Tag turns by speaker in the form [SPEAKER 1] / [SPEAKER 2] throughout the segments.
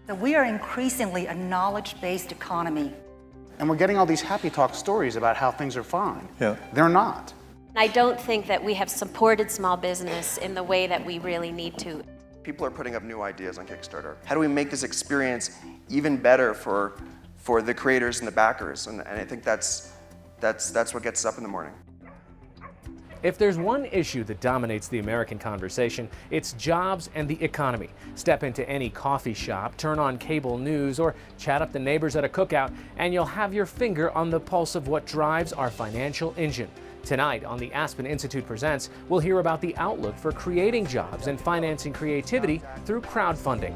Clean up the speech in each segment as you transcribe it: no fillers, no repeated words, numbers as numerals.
[SPEAKER 1] So we are increasingly a knowledge-based economy.
[SPEAKER 2] And we're getting all these happy talk stories about how things are fine.
[SPEAKER 3] Yeah.
[SPEAKER 2] They're not.
[SPEAKER 4] I don't think that we have supported small business in the way that we really need to.
[SPEAKER 5] People are putting up new ideas on Kickstarter. How do we make this experience even better for the creators and the backers? And I think that's what gets us up in the morning.
[SPEAKER 6] If there's one issue that dominates the American conversation, it's jobs and the economy. Step into any coffee shop, turn on cable news, or chat up the neighbors at a cookout, and you'll have your finger on the pulse of what drives our financial engine. Tonight on the Aspen Institute Presents, we'll hear about the outlook for creating jobs and financing creativity through crowdfunding.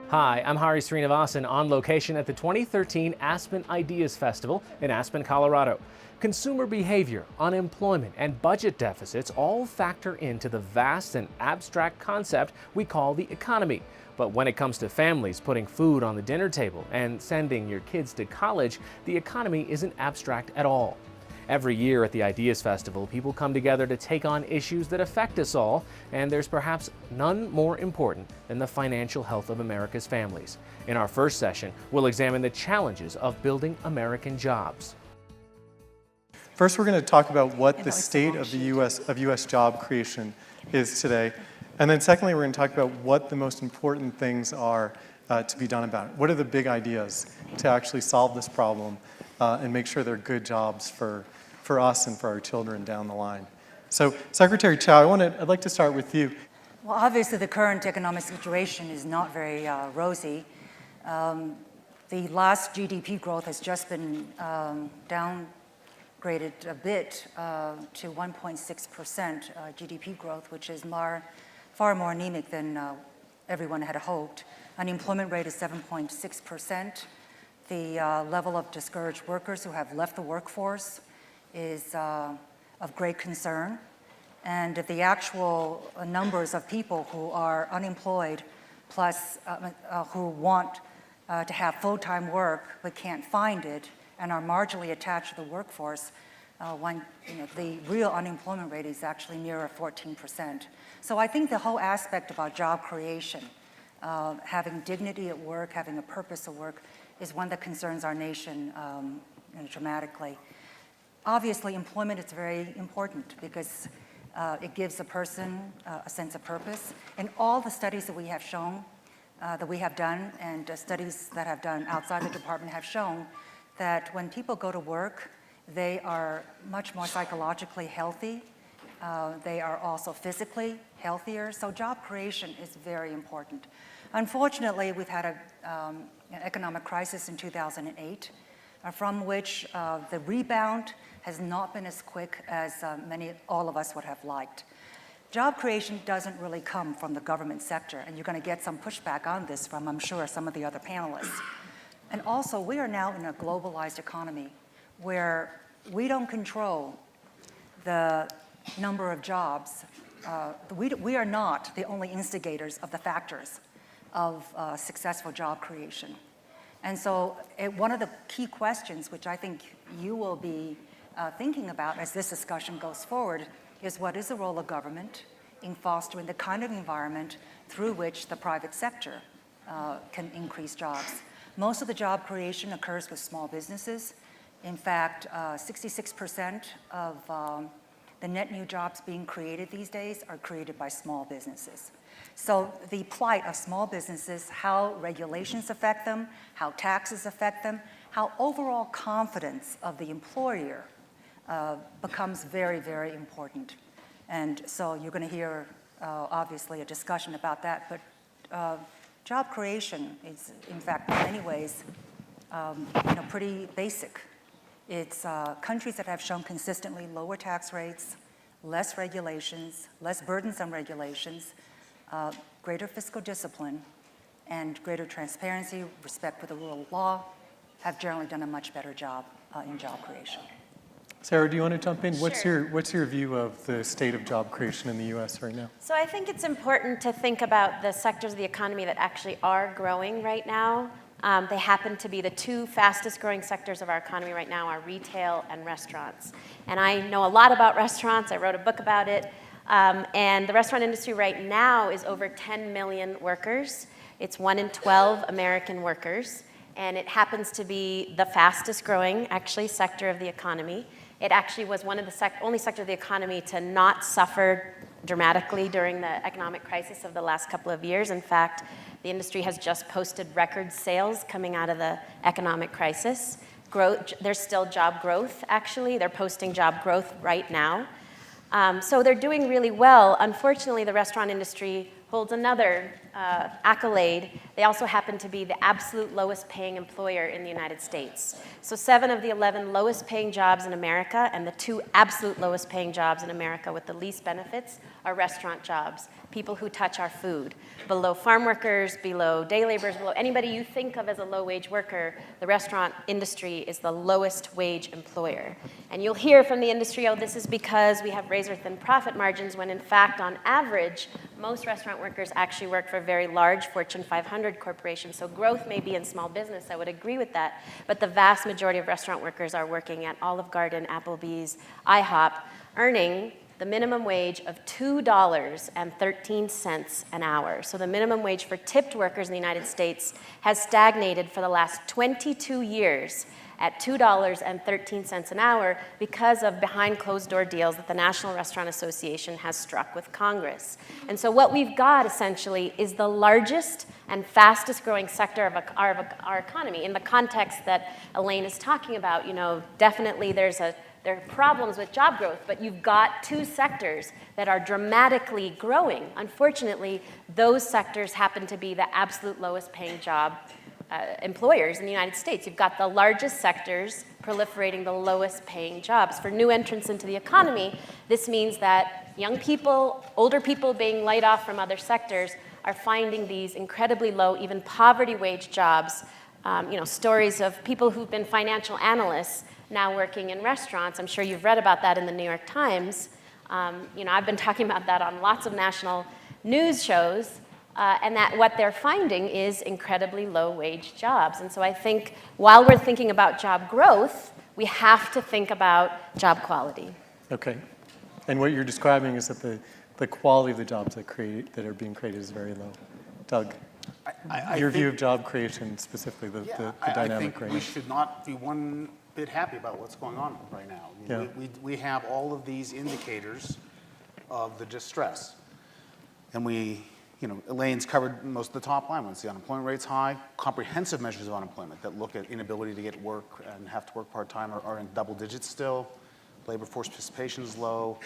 [SPEAKER 6] Hi, I'm Hari Srinivasan on location at the 2013 Aspen Ideas Festival in Aspen, Colorado. Consumer behavior, unemployment, and budget deficits all factor into the vast and abstract concept we call the economy. But when it comes to families putting food on the dinner table and sending your kids to college, the economy isn't abstract at all. Every year at the Ideas Festival, people come together to take on issues that affect us all, and there's perhaps none more important than the financial health of America's families. In our first session, we'll examine the challenges of building American jobs.
[SPEAKER 3] First, we're going to talk about what the state of the U.S. job creation is today. And then secondly, we're going to talk about what the most important things are to be done about it. What are the big ideas to actually solve this problem and make sure they're good jobs for us and for our children down the line. So, Secretary Chow, I'd like to start with you.
[SPEAKER 1] Well, obviously the current economic situation is not very rosy. The last GDP growth has just been downgraded a bit to 1.6% GDP growth, which is far more anemic than everyone had hoped. Unemployment rate is 7.6%. The level of discouraged workers who have left the workforce is of great concern. And the actual numbers of people who are unemployed plus who want to have full-time work but can't find it and are marginally attached to the workforce, the real unemployment rate is actually nearer 14%. So I think the whole aspect about job creation, having dignity at work, having a purpose at work, is one that concerns our nation dramatically. Obviously, employment is very important because it gives a person a sense of purpose. And all the studies that we have shown, that we have done, and studies that have done outside the department have shown that when people go to work, they are much more psychologically healthy. They are also physically healthier. So job creation is very important. Unfortunately, we've had an economic crisis in 2008, from which the rebound has not been as quick as all of us would have liked. Job creation doesn't really come from the government sector, and you're going to get some pushback on this from, I'm sure, some of the other panelists. And also, we are now in a globalized economy where we don't control the number of jobs. We are not the only instigators of the factors of successful job creation. And so one of the key questions, which I think you will be thinking about as this discussion goes forward, is what is the role of government in fostering the kind of environment through which the private sector can increase jobs. Most of the job creation occurs with small businesses. In fact, 66% of the net new jobs being created these days are created by small businesses. So the plight of small businesses, how regulations affect them, how taxes affect them, how overall confidence of the employer becomes very, very important. And so you're going to hear, obviously, a discussion about that. But job creation is, in fact, in many ways, pretty basic. It's countries that have shown consistently lower tax rates, less regulations, less burdensome regulations, greater fiscal discipline, and greater transparency, respect for the rule of law, have generally done a much better job in job creation.
[SPEAKER 3] Sarah, do you want to jump in?
[SPEAKER 4] Sure.
[SPEAKER 3] What's your view of the state of job creation in the U.S. right now?
[SPEAKER 4] So I think it's important to think about the sectors of the economy that actually are growing right now. They happen to be the two fastest growing sectors of our economy right now are retail and restaurants. And I know a lot about restaurants. I wrote a book about it. And the restaurant industry right now is over 10 million workers. It's 1 in 12 American workers. And it happens to be the fastest growing, actually, sector of the economy. It actually was one of the only sector of the economy to not suffer dramatically during the economic crisis of the last couple of years. In fact, the industry has just posted record sales coming out of the economic crisis. There's still job growth, actually. They're posting job growth right now. So they're doing really well. Unfortunately, the restaurant industry holds another accolade. They also happen to be the absolute lowest paying employer in the United States. So 7 of the 11 lowest paying jobs in America and the 2 absolute lowest paying jobs in America with the least benefits are restaurant jobs, people who touch our food. Below farm workers, below day laborers, below anybody you think of as a low wage worker, the restaurant industry is the lowest wage employer. And you'll hear from the industry, oh, this is because we have razor thin profit margins, when in fact, on average, most restaurant workers actually work for very large Fortune 500 corporations. So growth may be in small business, I would agree with that, but the vast majority of restaurant workers are working at Olive Garden, Applebee's, IHOP, earning the minimum wage of $2.13 an hour. So the minimum wage for tipped workers in the United States has stagnated for the last 22 years at $2.13 an hour because of behind closed door deals that the National Restaurant Association has struck with Congress. And so what we've got essentially is the largest and fastest growing sector of our economy. In the context that Elaine is talking about, definitely there are problems with job growth, but you've got 2 sectors that are dramatically growing. Unfortunately, those sectors happen to be the absolute lowest paying job employers in the United States. You've got the largest sectors proliferating the lowest paying jobs. For new entrants into the economy, this means that young people, older people being laid off from other sectors are finding these incredibly low, even poverty wage jobs. Stories of people who've been financial analysts now working in restaurants. I'm sure you've read about that in the New York Times. I've been talking about that on lots of national news shows. And that what they're finding is incredibly low wage jobs. And so I think while we're thinking about job growth, we have to think about job quality.
[SPEAKER 3] Okay. And what you're describing is that the quality of the jobs that are being created is very low. Doug, your view of job creation, specifically the dynamic
[SPEAKER 2] I think
[SPEAKER 3] range.
[SPEAKER 2] we should not be one bit happy about what's going on right now.
[SPEAKER 3] Yeah.
[SPEAKER 2] We have all of these indicators of the distress. And Elaine's covered most of the top line ones. The unemployment rate's high. Comprehensive measures of unemployment that look at inability to get work and have to work part-time are in double digits still. Labor force participation is low.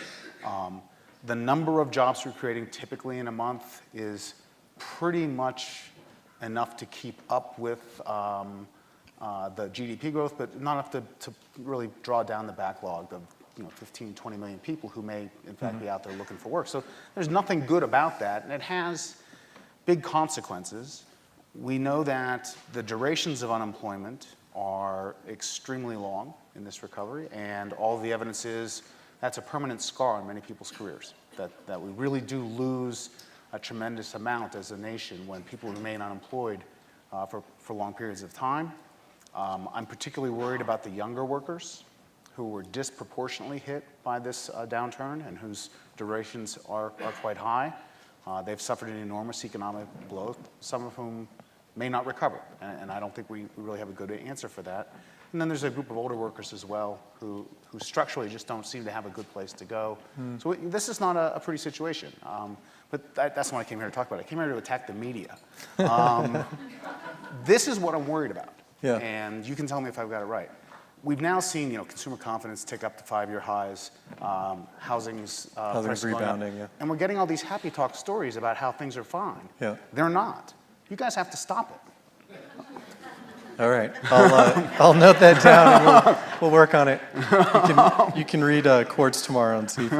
[SPEAKER 2] The number of jobs we're creating typically in a month is pretty much enough to keep up with the GDP growth, but not enough to really draw down the backlog of 15, 20 million people who may, in fact, be out there looking for work. So there's nothing good about that, and it has big consequences. We know that the durations of unemployment are extremely long in this recovery, and all the evidence is that's a permanent scar on many people's careers, that we really do lose a tremendous amount as a nation when people remain unemployed for long periods of time. I'm particularly worried about the younger workers who were disproportionately hit by this downturn and whose durations are quite high. They've suffered an enormous economic blow, some of whom may not recover, and I don't think we really have a good answer for that. And then there's a group of older workers as well who structurally just don't seem to have a good place to go. So this is not a pretty situation, but that's what I came here to talk about. I came here to attack the media. This is what I'm worried about, and you can tell me if I've got it right. We've now seen, consumer confidence tick up to 5-year highs, housing's prices
[SPEAKER 3] rebounding,
[SPEAKER 2] going up, and we're getting all these happy talk stories about how things are fine.
[SPEAKER 3] Yeah.
[SPEAKER 2] They're not. You guys have to stop it.
[SPEAKER 3] All right, I'll note that down, and we'll work on it. You can read Chords tomorrow and see if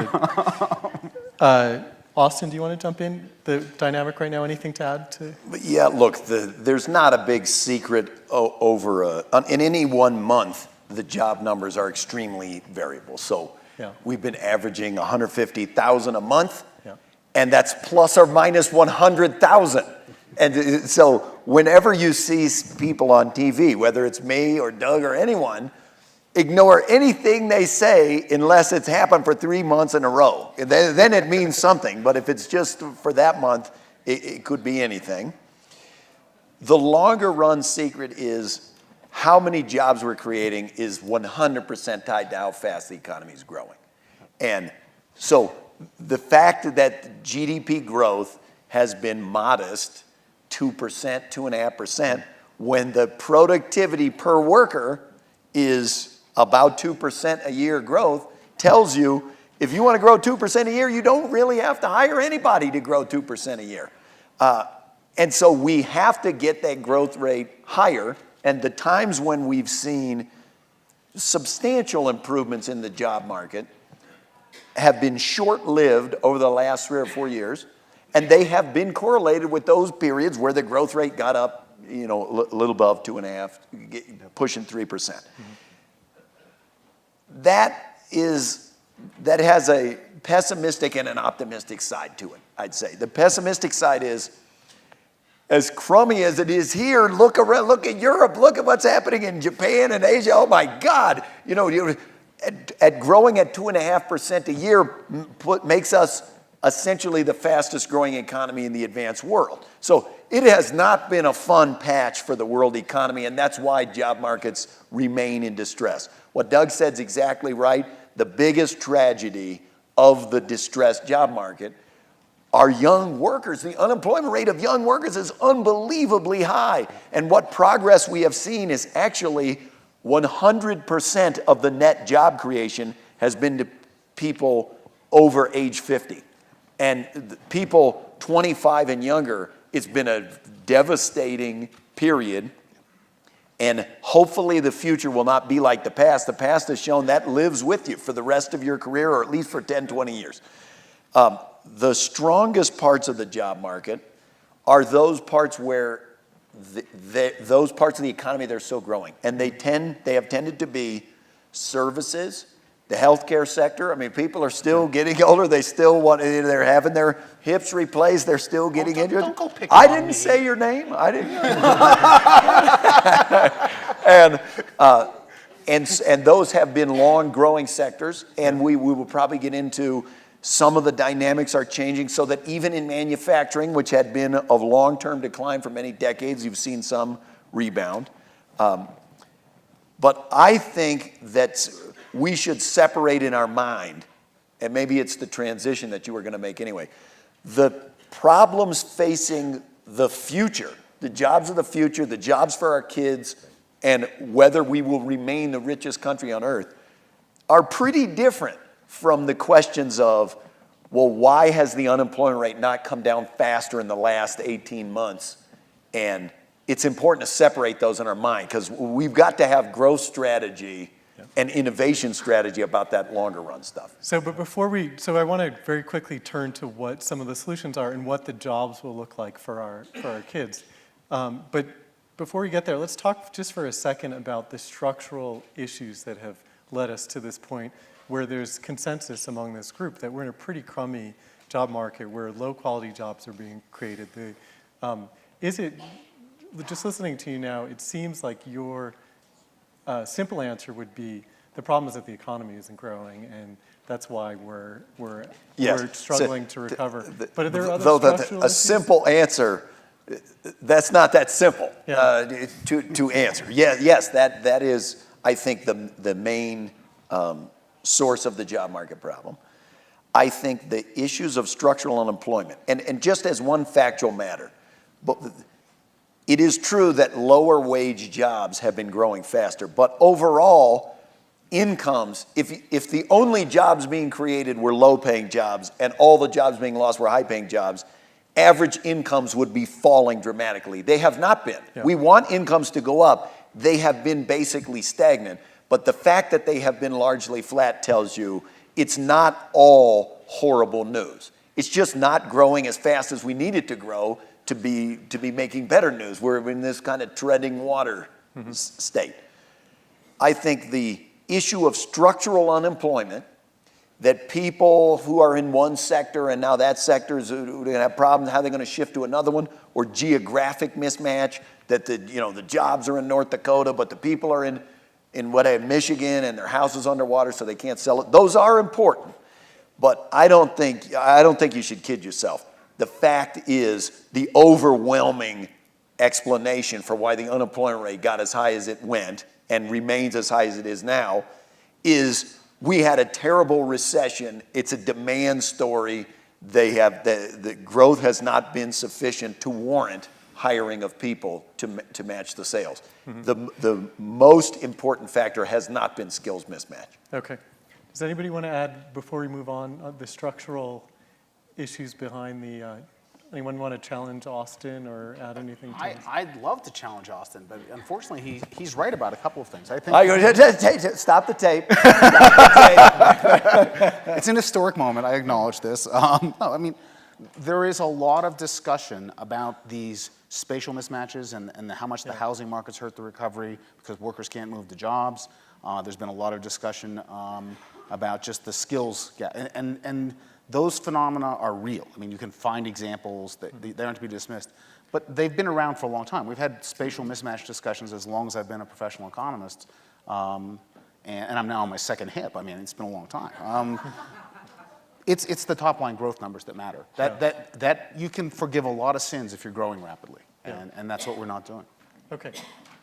[SPEAKER 3] it. Austin, do you want to jump in? The dynamic right now, anything to add to?
[SPEAKER 7] Yeah, look, there's not a big secret in any one month. The job numbers are extremely variable. So we've been averaging 150,000 a month, and that's plus or minus 100,000. And so whenever you see people on TV, whether it's me or Doug or anyone, ignore anything they say unless it's happened for 3 months in a row. Then it means something, but if it's just for that month, it could be anything. The longer run secret is how many jobs we're creating is 100% tied to how fast the economy is growing. And so the fact that GDP growth has been modest, 2%, 2.5%, when the productivity per worker is about 2% a year growth, tells you if you want to grow 2% a year, you don't really have to hire anybody to grow 2% a year. And so we have to get that growth rate higher. And the times when we've seen substantial improvements in the job market have been short-lived over the last 3 or 4 years. And they have been correlated with those periods where the growth rate got up, a little above 2.5, pushing 3%. That has a pessimistic and an optimistic side to it, I'd say. The pessimistic side is, as crummy as it is here, look around, look at Europe, look at what's happening in Japan and Asia. Oh my God, at growing at 2.5% a year makes us essentially the fastest growing economy in the advanced world. So it has not been a fun patch for the world economy, and that's why job markets remain in distress. What Doug said is exactly right. The biggest tragedy of the distressed job market are young workers. The unemployment rate of young workers is unbelievably high. And what progress we have seen is actually 100% of the net job creation has been to people over age 50. And people 25 and younger, it's been a devastating period. And hopefully the future will not be like the past. The past has shown that lives with you for the rest of your career, or at least for 10, 20 years. The strongest parts of the job market are those parts where those parts of the economy that are still growing. And they have tended to be services, the healthcare sector. I mean, people are still getting older. They still they're having their hips replaced. They're still getting injured.
[SPEAKER 2] Don't go picking
[SPEAKER 7] I
[SPEAKER 2] on
[SPEAKER 7] didn't
[SPEAKER 2] me.
[SPEAKER 7] say your name. I didn't. And those have been long growing sectors. And we will probably get into some of the dynamics are changing so that even in manufacturing, which had been of long-term decline for many decades, you've seen some rebound. But I think that we should separate in our mind, and maybe it's the transition that you were going to make anyway, the problems facing the future, the jobs of the future, the jobs for our kids, and whether we will remain the richest country on earth are pretty different from the questions of, well, why has the unemployment rate not come down faster in the last 18 months? And it's important to separate those in our mind because we've got to have growth strategy and innovation strategy about that longer run stuff.
[SPEAKER 3] So I want to very quickly turn to what some of the solutions are and what the jobs will look like for our kids. But before we get there, let's talk just for a second about the structural issues that have led us to this point where there's consensus among this group that we're in a pretty crummy job market where low-quality jobs are being created. Just listening to you now, it seems like your simple answer would be the problem is that the economy isn't growing, and that's why we're struggling to recover. But are there other structural issues?
[SPEAKER 7] A simple answer, that's not that simple to answer. Yes, that is, I think, the main source of the job market problem. I think the issues of structural unemployment, and just as one factual matter, but it is true that lower wage jobs have been growing faster, but overall incomes, if the only jobs being created were low paying jobs and all the jobs being lost were high paying jobs, average incomes would be falling dramatically. They have not been. Yeah. We want incomes to go up. They have been basically stagnant. But the fact that they have been largely flat tells you it's not all horrible news. It's just not growing as fast as we need it to grow to be making better news. We're in this kind of treading water state. I think the issue of structural unemployment, that people who are in one sector and now that sector is going to have problems, how they're going to shift to another one, or geographic mismatch, that the jobs are in North Dakota, but the people are in Michigan and their house is underwater so they can't sell it. Those are important, but I don't think you should kid yourself. The fact is, the overwhelming explanation for why the unemployment rate got as high as it went and remains as high as it is now is we had a terrible recession. It's a demand story. The growth has not been sufficient to warrant hiring of people to match the sales. The most important factor has not been skills mismatch.
[SPEAKER 3] Okay. Does anybody want to add, before we move on, the structural issues behind the, anyone want to challenge Austin or add anything to this?
[SPEAKER 2] I'd love to challenge Austin, but unfortunately, he's right about a couple of things. I think
[SPEAKER 7] Stop the tape.
[SPEAKER 2] it's an historic moment. I acknowledge this. No, I mean, there is a lot of discussion about these spatial mismatches and how much the housing markets hurt the recovery because workers can't move to jobs. There's been a lot of discussion about just the skills gap. And those phenomena are real. I mean, you can find examples that they aren't to be dismissed. But they've been around for a long time. We've had spatial mismatch discussions as long as I've been a professional economist. And I'm now on my second hip. I mean, it's been a long time. It's the top line growth numbers that matter. That you can forgive a lot of sins if you're growing rapidly. And that's what we're not doing.
[SPEAKER 3] Okay.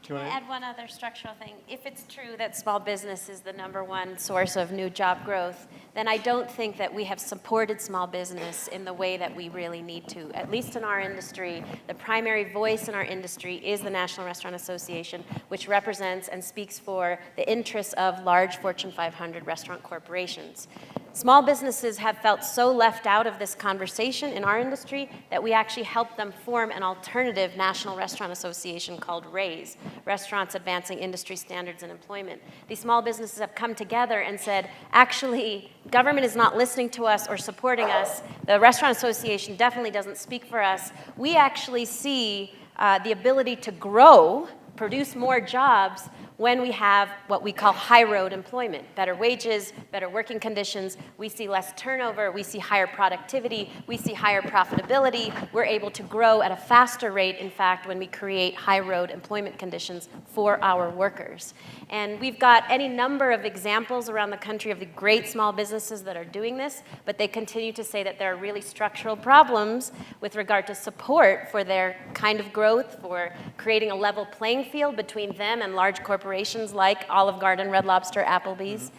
[SPEAKER 4] Can I add one other structural thing? If it's true that small business is the #1 source of new job growth, then I don't think that we have supported small business in the way that we really need to. At least in our industry, the primary voice in our industry is the National Restaurant Association, which represents and speaks for the interests of large Fortune 500 restaurant corporations. Small businesses have felt so left out of this conversation in our industry that we actually helped them form an alternative National Restaurant Association called RAISE, Restaurants Advancing Industry Standards and Employment. These small businesses have come together and said, actually, government is not listening to us or supporting us. The Restaurant Association definitely doesn't speak for us. We actually see the ability to grow, produce more jobs when we have what we call high road employment, better wages, better working conditions. We see less turnover, we see higher productivity, we see higher profitability. We're able to grow at a faster rate, in fact, when we create high road employment conditions for our workers. And we've got any number of examples around the country of the great small businesses that are doing this, but they continue to say that there are really structural problems with regard to support for their kind of growth, for creating a level playing field between them and large corporations like Olive Garden, Red Lobster, Applebee's.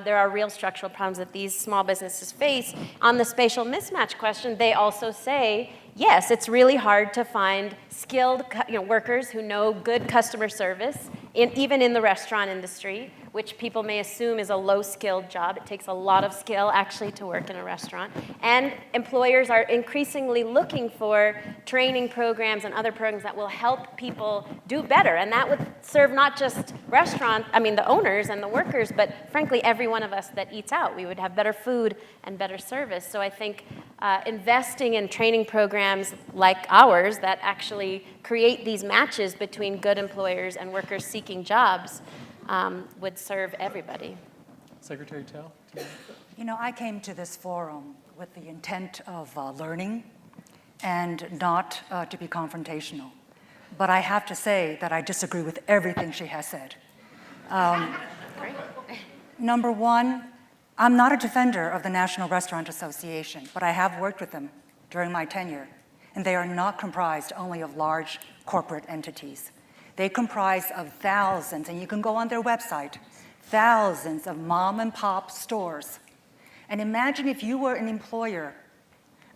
[SPEAKER 4] There are real structural problems that these small businesses face. On the spatial mismatch question, they also say, yes, it's really hard to find skilled workers who know good customer service, even in the restaurant industry, which people may assume is a low-skilled job. It takes a lot of skill, actually, to work in a restaurant. And employers are increasingly looking for training programs and other programs that will help people do better. And that would serve not just the owners and the workers, but frankly, every one of us that eats out. We would have better food and better service. So I think investing in training programs like ours that actually create these matches between good employers and workers seeking jobs would serve everybody.
[SPEAKER 3] Secretary Tao?
[SPEAKER 1] You know, I came to this forum with the intent of learning and not to be confrontational. But I have to say that I disagree with everything she has said.
[SPEAKER 4] Great.
[SPEAKER 1] Number one, I'm not a defender of the National Restaurant Association, but I have worked with them during my tenure, and they are not comprised only of large corporate entities. They comprise of thousands, and you can go on their website, thousands of mom and pop stores. And imagine if you were an employer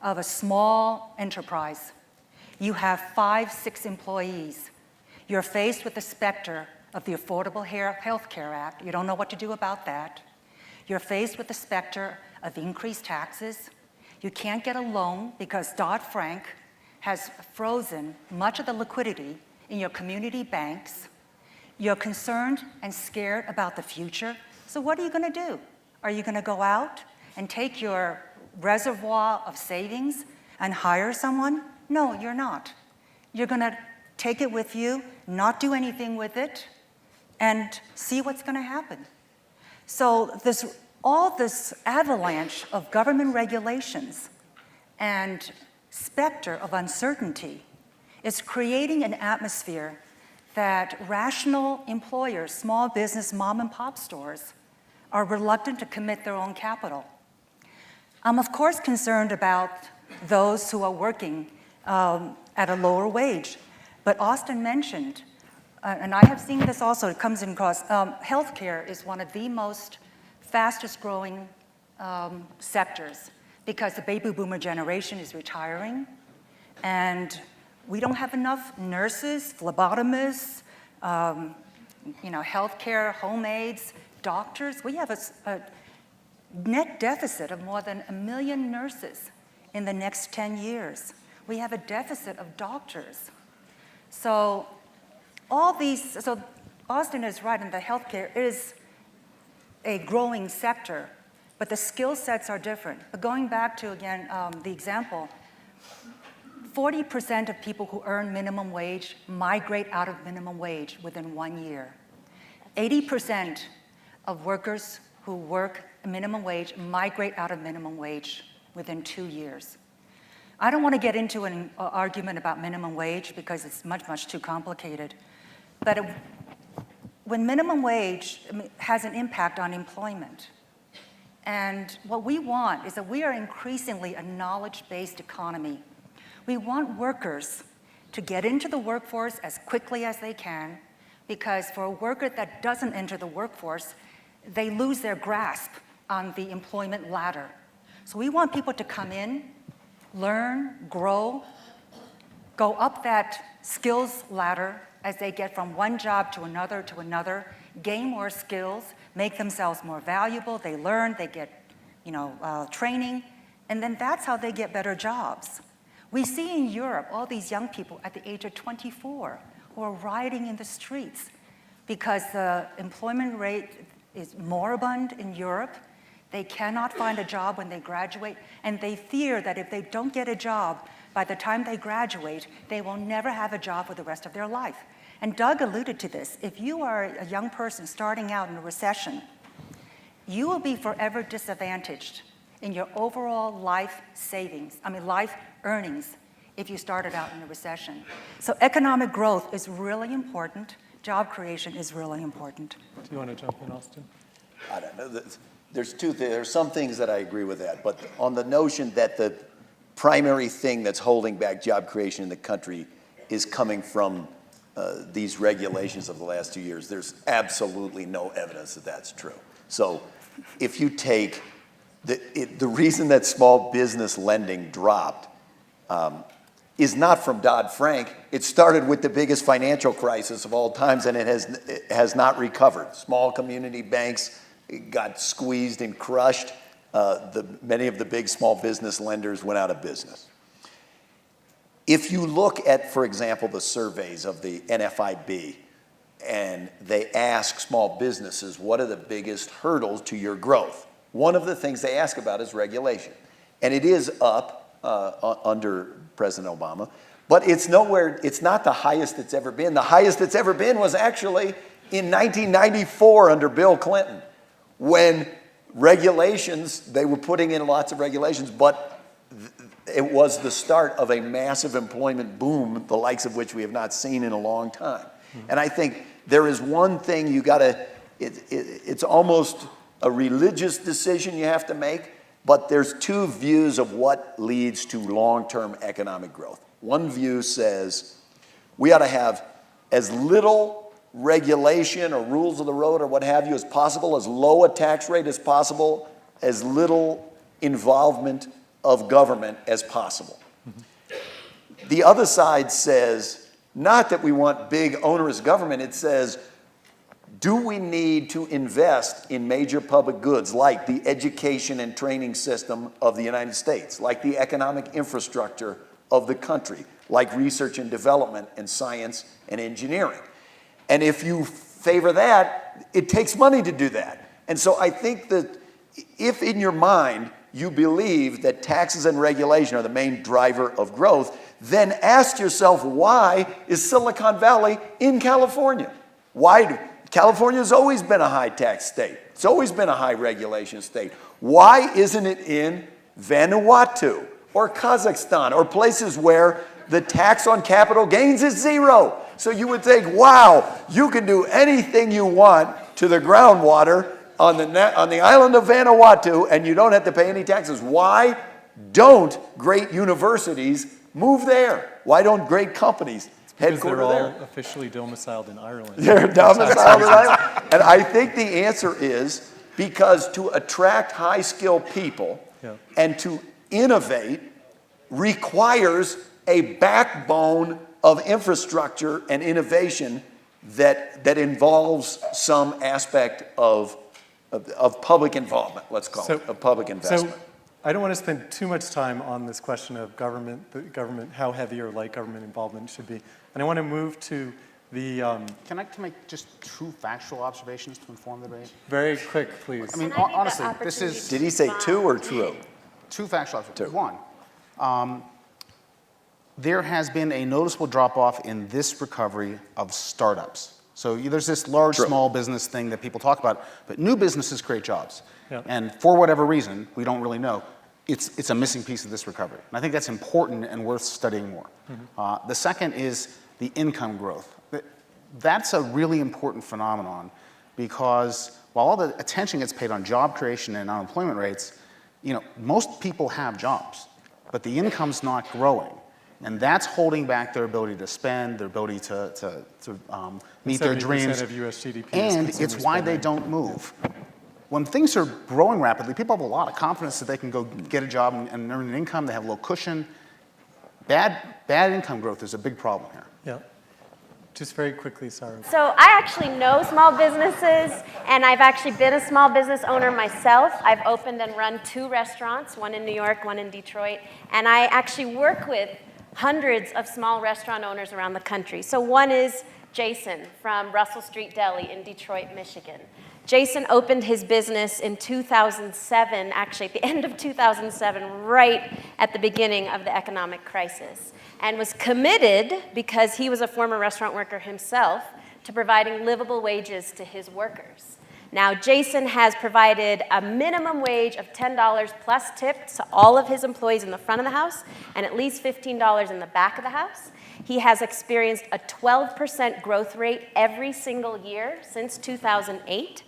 [SPEAKER 1] of a small enterprise. You have 5, 6 employees. You're faced with the specter of the Affordable Health Care Act. You don't know what to do about that. You're faced with the specter of increased taxes. You can't get a loan because Dodd-Frank has frozen much of the liquidity in your community banks. You're concerned and scared about the future. So what are you going to do? Are you going to go out and take your reservoir of savings and hire someone? No, you're not. You're going to take it with you, not do anything with it, and see what's going to happen. So this all this avalanche of government regulations and specter of uncertainty is creating an atmosphere that rational employers, small business, mom and pop stores, are reluctant to commit their own capital. I'm of course concerned about those who are working at a lower wage, but Austin mentioned, and I have seen this also, it comes across, healthcare is one of the most fastest growing sectors because the baby boomer generation is retiring, and we don't have enough nurses, phlebotomists, healthcare, home aides, doctors. We have a net deficit of more than 1 million nurses in the next 10 years. We have a deficit of doctors. So Austin is right, and the healthcare is a growing sector, but the skill sets are different. But going back to, again, the example, 40% of people who earn minimum wage migrate out of minimum wage within 1 year. 80% of workers who work minimum wage migrate out of minimum wage within 2 years. I don't want to get into an argument about minimum wage because it's much, much too complicated. But when minimum wage has an impact on employment, and what we want is that we are increasingly a knowledge-based economy. We want workers to get into the workforce as quickly as they can, because for a worker that doesn't enter the workforce, they lose their grasp on the employment ladder. So we want people to come in, learn, grow, go up that skills ladder as they get from one job to another, gain more skills, make themselves more valuable, they learn, they get training, and then that's how they get better jobs. We see in Europe all these young people at the age of 24 who are rioting in the streets because the employment rate is moribund in Europe. They cannot find a job when they graduate, and they fear that if they don't get a job by the time they graduate, they will never have a job for the rest of their life. And Doug alluded to this. If you are a young person starting out in a recession, you will be forever disadvantaged in your overall life earnings if you started out in a recession. So economic growth is really important. Job creation is really important.
[SPEAKER 3] Do you want to jump in, Austin?
[SPEAKER 7] I don't know. There's some things that I agree with that, but on the notion that the primary thing that's holding back job creation in the country is coming from these regulations of the last 2 years, there's absolutely no evidence that that's true. So if you take the reason that small business lending dropped is not from Dodd-Frank. It started with the biggest financial crisis of all times, and it has not recovered. Small community banks got squeezed and crushed. Many of the big small business lenders went out of business. If you look at, for example, the surveys of the NFIB, and they ask small businesses, what are the biggest hurdles to your growth? One of the things they ask about is regulation. And it is up under President Obama, but it's not the highest it's ever been. The highest it's ever been was actually in 1994 under Bill Clinton, when they were putting in lots of regulations, but it was the start of a massive employment boom, the likes of which we have not seen in a long time. And I think there is one thing it's almost a religious decision you have to make, but there's two views of what leads to long-term economic growth. One view says we ought to have as little regulation or rules of the road or what have you as possible, as low a tax rate as possible, as little involvement of government as possible. The other side says, not that we want big onerous government, it says, do we need to invest in major public goods like the education and training system of the United States, like the economic infrastructure of the country, like research and development and science and engineering? And if you favor that, it takes money to do that. And so I think that if in your mind you believe that taxes and regulation are the main driver of growth, then ask yourself, why is Silicon Valley in California? Why California's always been a high tax state. It's always been a high regulation state. Why isn't it in Vanuatu or Kazakhstan or places where the tax on capital gains is 0? So you would think, wow, you can do anything you want to the groundwater on the island of Vanuatu and you don't have to pay any taxes. Why don't great universities move there? Why don't great companies headquarter
[SPEAKER 3] Because they're
[SPEAKER 7] there?
[SPEAKER 3] all officially domiciled in Ireland.
[SPEAKER 7] They're domiciled in Ireland. And I think the answer is because to attract high-skilled people and to innovate requires a backbone of infrastructure and innovation that involves some aspect of public involvement, let's call it, of public investment.
[SPEAKER 3] So I don't want to spend too much time on this question of government, how heavy or light government involvement should be. And I want to move to the...
[SPEAKER 2] Can I make just 2 factual observations to inform the debate?
[SPEAKER 3] very quick, please.
[SPEAKER 2] I mean,
[SPEAKER 4] And I think the
[SPEAKER 2] honestly, this
[SPEAKER 4] opportunity
[SPEAKER 2] is
[SPEAKER 7] Did he say 2 or true?
[SPEAKER 2] 2 factual observations. One, there has been a noticeable drop-off in this recovery of startups. So there's this large, small business thing that people talk about, but new businesses create jobs.
[SPEAKER 3] Yeah.
[SPEAKER 2] And for whatever reason, we don't really know, it's a missing piece of this recovery. And I think that's important and worth studying more. The second is the income growth. That's a really important phenomenon because while all the attention gets paid on job creation and unemployment rates, most people have jobs, but the income's not growing. And that's holding back their ability to spend, their ability to meet their dreams.
[SPEAKER 3] 70% of US GDP
[SPEAKER 2] and
[SPEAKER 3] is
[SPEAKER 2] it's
[SPEAKER 3] consumer
[SPEAKER 2] why they
[SPEAKER 3] spending.
[SPEAKER 2] don't move. When things are growing rapidly, people have a lot of confidence that they can go get a job and earn an income. They have a little cushion. Bad income growth is a big problem here.
[SPEAKER 3] Yeah. Just very quickly, Sarah.
[SPEAKER 4] So I actually know small businesses, and I've actually been a small business owner myself. I've opened and run 2 restaurants, one in New York, one in Detroit, and I actually work with hundreds of small restaurant owners around the country. So one is Jason from Russell Street Deli in Detroit, Michigan. Jason opened his business in 2007, actually at the end of 2007, right at the beginning of the economic crisis, and was committed, because he was a former restaurant worker himself, to providing livable wages to his workers. Now, Jason has provided a minimum wage of $10 plus tips to all of his employees in the front of the house and at least $15 in the back of the house. He has experienced a 12% growth rate every single year since 2008.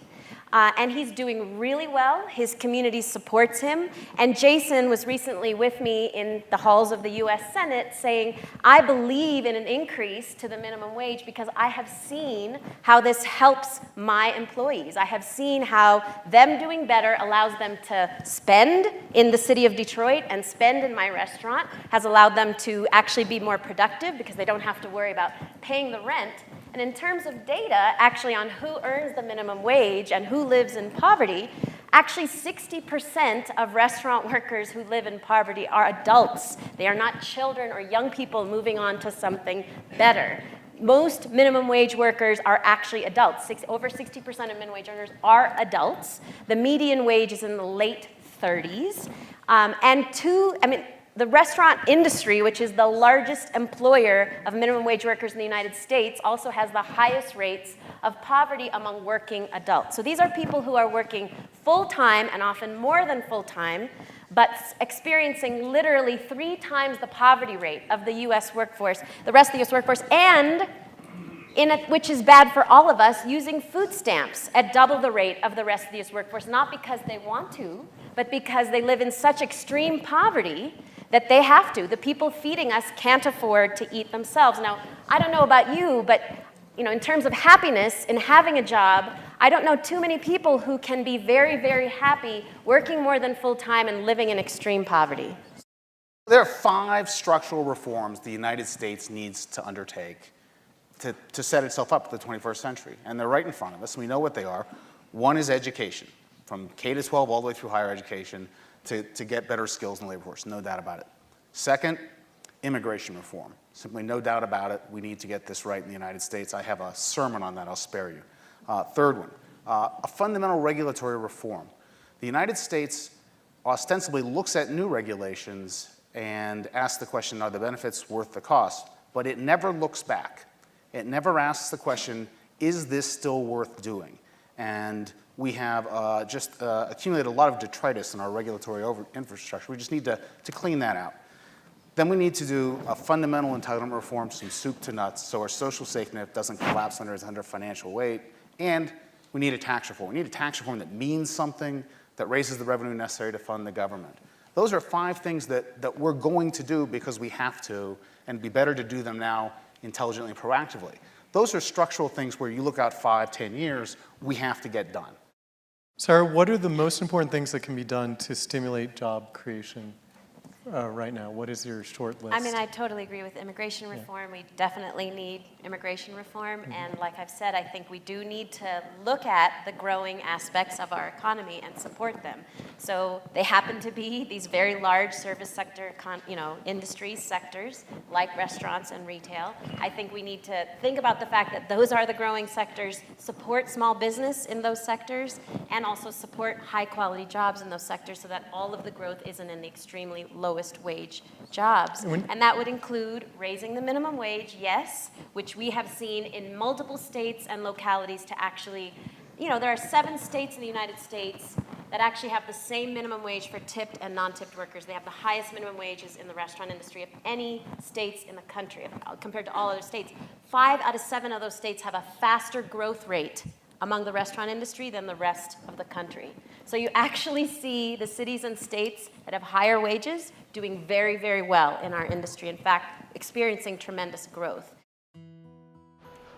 [SPEAKER 4] And he's doing really well. His community supports him. And Jason was recently with me in the halls of the US Senate saying, I believe in an increase to the minimum wage because I have seen how this helps my employees. I have seen how them doing better allows them to spend in the city of Detroit and spend in my restaurant, has allowed them to actually be more productive because they don't have to worry about paying the rent. And in terms of data, actually on who earns the minimum wage and who lives in poverty, actually 60% of restaurant workers who live in poverty are adults. They are not children or young people moving on to something better. Most minimum wage workers are actually adults. Over 60% of minimum wage earners are adults. The median wage is in the late 30s. The restaurant industry, which is the largest employer of minimum wage workers in the United States, also has the highest rates of poverty among working adults. So these are people who are working full-time and often more than full-time, but experiencing literally 3 times the poverty rate of the US workforce, the rest of the US workforce, and which is bad for all of us, using food stamps at double the rate of the rest of the US workforce, not because they want to, but because they live in such extreme poverty that they have to. The people feeding us can't afford to eat themselves. Now, I don't know about you, but in terms of happiness in having a job, I don't know too many people who can be very, very happy working more than full-time and living in extreme poverty.
[SPEAKER 2] There are 5 structural reforms the United States needs to undertake to set itself up for the 21st century. And they're right in front of us, and we know what they are. One is education, from K to 12 all the way through higher education, to get better skills in the labor force, no doubt about it. Second, immigration reform. Simply no doubt about it, we need to get this right in the United States. I have a sermon on that, I'll spare you. Third one, a fundamental regulatory reform. The United States ostensibly looks at new regulations and asks the question, are the benefits worth the cost? But it never looks back. It never asks the question, is this still worth doing? And we have just accumulated a lot of detritus in our regulatory infrastructure. We just need to clean that out. Then we need to do a fundamental entitlement reform, some soup to nuts, so our social safety net doesn't collapse under financial weight. And we need a tax reform. We need a tax reform that means something, that raises the revenue necessary to fund the government. Those are 5 things that we're going to do because we have to, and it'd be better to do them now intelligently and proactively. Those are structural things where you look out 5, 10 years, we have to get done.
[SPEAKER 3] Sarah, what are the most important things that can be done to stimulate job creation right now? What is your short list?
[SPEAKER 4] I mean, I totally agree with immigration reform. We definitely need immigration reform. And like I've said, I think we do need to look at the growing aspects of our economy and support them. So they happen to be these very large service sector, industry sectors like restaurants and retail. I think we need to think about the fact that those are the growing sectors, support small business in those sectors, and also support high quality jobs in those sectors so that all of the growth isn't in the extremely lowest wage jobs. And that would include raising the minimum wage, yes, which we have seen in multiple states and localities to actually, there are 7 states in the United States that actually have the same minimum wage for tipped and non-tipped workers. They have the highest minimum wages in the restaurant industry of any states in the country compared to all other states. 5 out of 7 of those states have a faster growth rate among the restaurant industry than the rest of the country. So you actually see the cities and states that have higher wages doing very, very well in our industry. In fact, experiencing tremendous growth.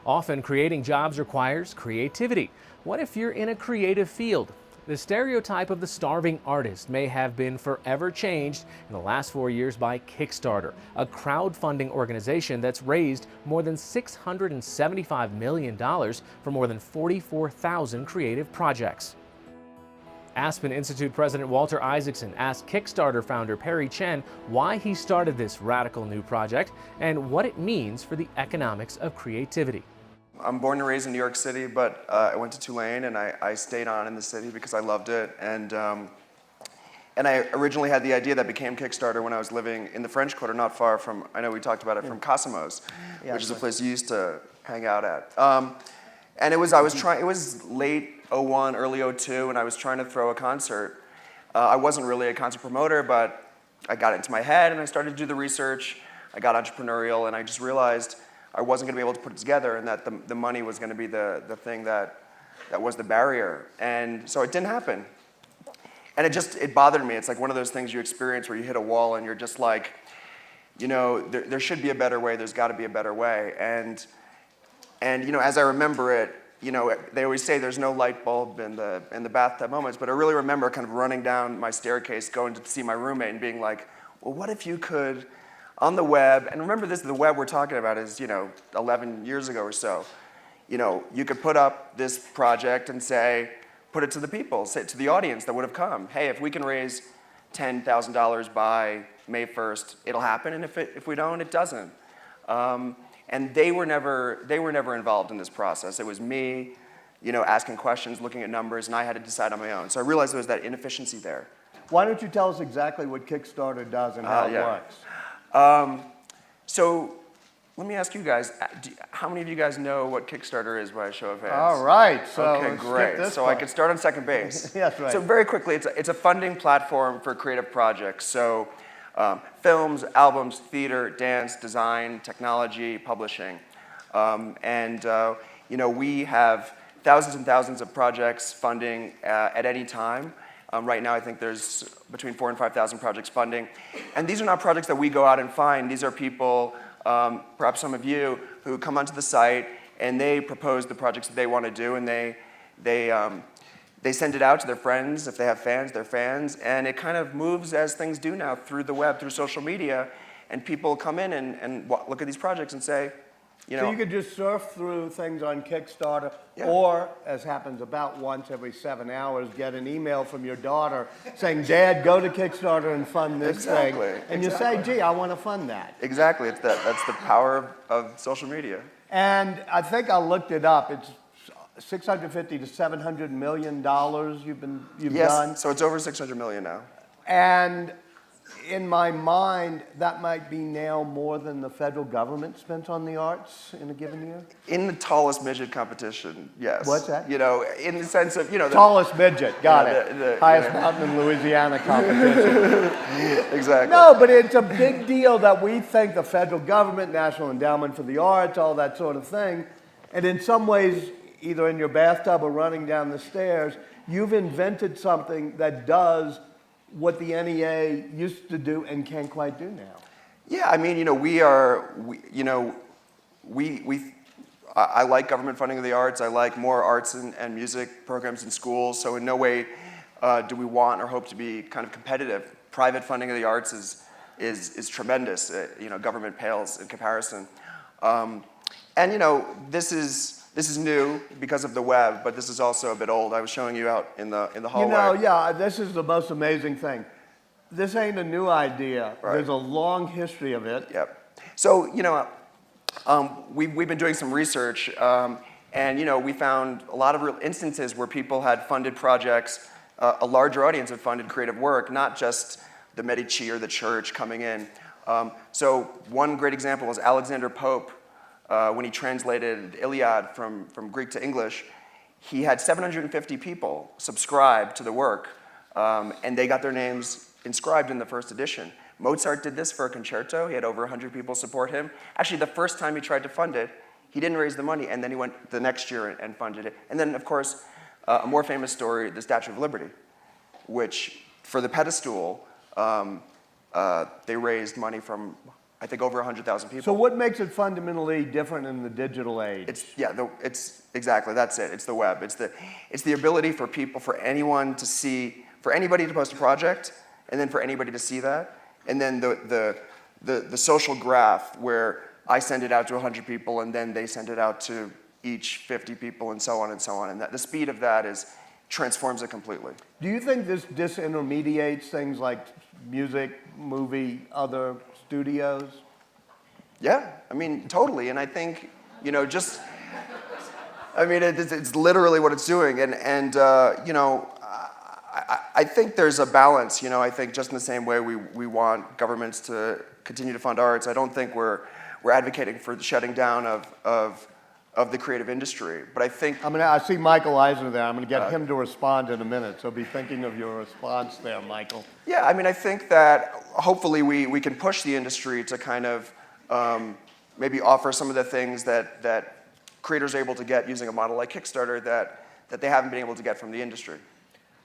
[SPEAKER 6] Often creating jobs requires creativity. What if you're in a creative field? The stereotype of the starving artist may have been forever changed in the last 4 years by Kickstarter, a crowdfunding organization that's raised more than $675 million for more than 44,000 creative projects. Aspen Institute President Walter Isaacson asked Kickstarter founder Perry Chen why he started this radical new project and what it means for the economics of creativity.
[SPEAKER 5] I'm born and raised in New York City, but I went to Tulane and I stayed on in the city because I loved it. And I originally had the idea that became Kickstarter when I was living in the French Quarter, not far from, I know we talked about it, from Casamose, which is a place you used to hang out at. And it was late '01, early '02, and I was trying to throw a concert. I wasn't really a concert promoter, but I got it into my head and I started to do the research. I got entrepreneurial and I just realized I wasn't going to be able to put it together and that the money was going to be the thing that was the barrier. And so it didn't happen. And it bothered me. It's like one of those things you experience where you hit a wall and you're just like, there should be a better way, there's got to be a better way. And as I remember it, they always say there's no light bulb in the bathtub moments, but I really remember kind of running down my staircase, going to see my roommate and being like, well, what if you could, on the web, and remember the web we're talking about is, 11 years ago or so, you could put up this project and say, put it to the people, say it to the audience that would have come. Hey, if we can raise $10,000 by May 1st, it'll happen, and if we don't, it doesn't. And they were never involved in this process. It was me, asking questions, looking at numbers, and I had to decide on my own. So I realized there was that inefficiency there.
[SPEAKER 8] Why don't you tell us exactly what Kickstarter does and how it works?
[SPEAKER 5] So let me ask you guys, how many of you guys know what Kickstarter is by a show of hands?
[SPEAKER 8] All right, so
[SPEAKER 5] okay,
[SPEAKER 8] let's
[SPEAKER 5] great.
[SPEAKER 8] skip this
[SPEAKER 5] So
[SPEAKER 8] part.
[SPEAKER 5] I could start on second base.
[SPEAKER 8] Yes, right.
[SPEAKER 5] So very quickly, it's a funding platform for creative projects. So films, albums, theater, dance, design, technology, publishing. We have thousands and thousands of projects funding at any time. Right now, I think there's between 4,000 and 5,000 projects funding. And these are not projects that we go out and find. These are people, perhaps some of you, who come onto the site and they propose the projects that they want to do, and they send it out to their friends. If they have fans, their fans. And it kind of moves as things do now through the web, through social media. And people come in and look at these projects and say,
[SPEAKER 8] So you could just surf through things on Kickstarter,
[SPEAKER 5] Yeah.
[SPEAKER 8] or, as happens about once every 7 hours, get an email from your daughter saying, Dad, go to Kickstarter and fund this thing. And you say, gee, I want to fund that.
[SPEAKER 5] Exactly. That's the power of social media.
[SPEAKER 8] And I think I looked it up. It's $650 to $700 million you've
[SPEAKER 5] Yes,
[SPEAKER 8] done.
[SPEAKER 5] so it's over 600 million now.
[SPEAKER 8] And in my mind, that might be now more than the federal government spends on the arts in a given year?
[SPEAKER 5] In the tallest midget competition, yes.
[SPEAKER 8] What's that?
[SPEAKER 5] You know, in the sense of, you know,
[SPEAKER 8] Tallest midget, got
[SPEAKER 5] Yeah,
[SPEAKER 8] it. Highest mountain in Louisiana competition.
[SPEAKER 5] exactly.
[SPEAKER 8] No, but it's a big deal that we think the federal government, National Endowment for the Arts, all that sort of thing, and in some ways, either in your bathtub or running down the stairs, you've invented something that does what the NEA used to do and can't quite do now.
[SPEAKER 5] Yeah, I mean, you know, I like government funding of the arts. I like more arts and music programs in schools. So in no way do we want or hope to be kind of competitive. Private funding of the arts is tremendous. You know, government pales in comparison. And you know, this is new because of the web, but this is also a bit old. I was showing you out in the hallway.
[SPEAKER 8] You know, yeah, this is the most amazing thing. This ain't a new idea.
[SPEAKER 5] Right.
[SPEAKER 8] There's a long history of it.
[SPEAKER 5] Yep. So, you know, we've been doing some research, and, you know, we found a lot of real instances where people had funded projects, a larger audience had funded creative work, not just the Medici or the church coming in. So one great example was Alexander Pope, when he translated the Iliad from Greek to English. He had 750 people subscribe to the work, and they got their names inscribed in the first edition. Mozart did this for a concerto. He had over 100 people support him. Actually, the first time he tried to fund it, he didn't raise the money, and then he went the next year and funded it. And then, of course, a more famous story, the Statue of Liberty, which, for the pedestal, they raised money from, I think, over 100,000 people.
[SPEAKER 8] So what makes it fundamentally different in the digital age?
[SPEAKER 5] It's exactly, that's it. It's the web. It's the ability for people, for anyone to see, for anybody to post a project, and then for anybody to see that. And then the social graph where I send it out to 100 people, and then they send it out to each 50 people, and so on and so on. And the speed of that transforms it completely.
[SPEAKER 8] Do you think this disintermediates things like music, movie, other studios?
[SPEAKER 5] Yeah, I mean, totally. And I think, you know, it's literally what it's doing. And you know, I think there's a balance. You know, I think just in the same way we want governments to continue to fund arts, I don't think we're advocating for the shutting down of the creative industry. But I think
[SPEAKER 8] I see Michael Eisner there. I'm going to get him to respond in a minute, so be thinking of your response there, Michael.
[SPEAKER 5] Yeah, I mean, I think that hopefully we can push the industry to kind of maybe offer some of the things that creators are able to get using a model like Kickstarter that they haven't been able to get from the industry.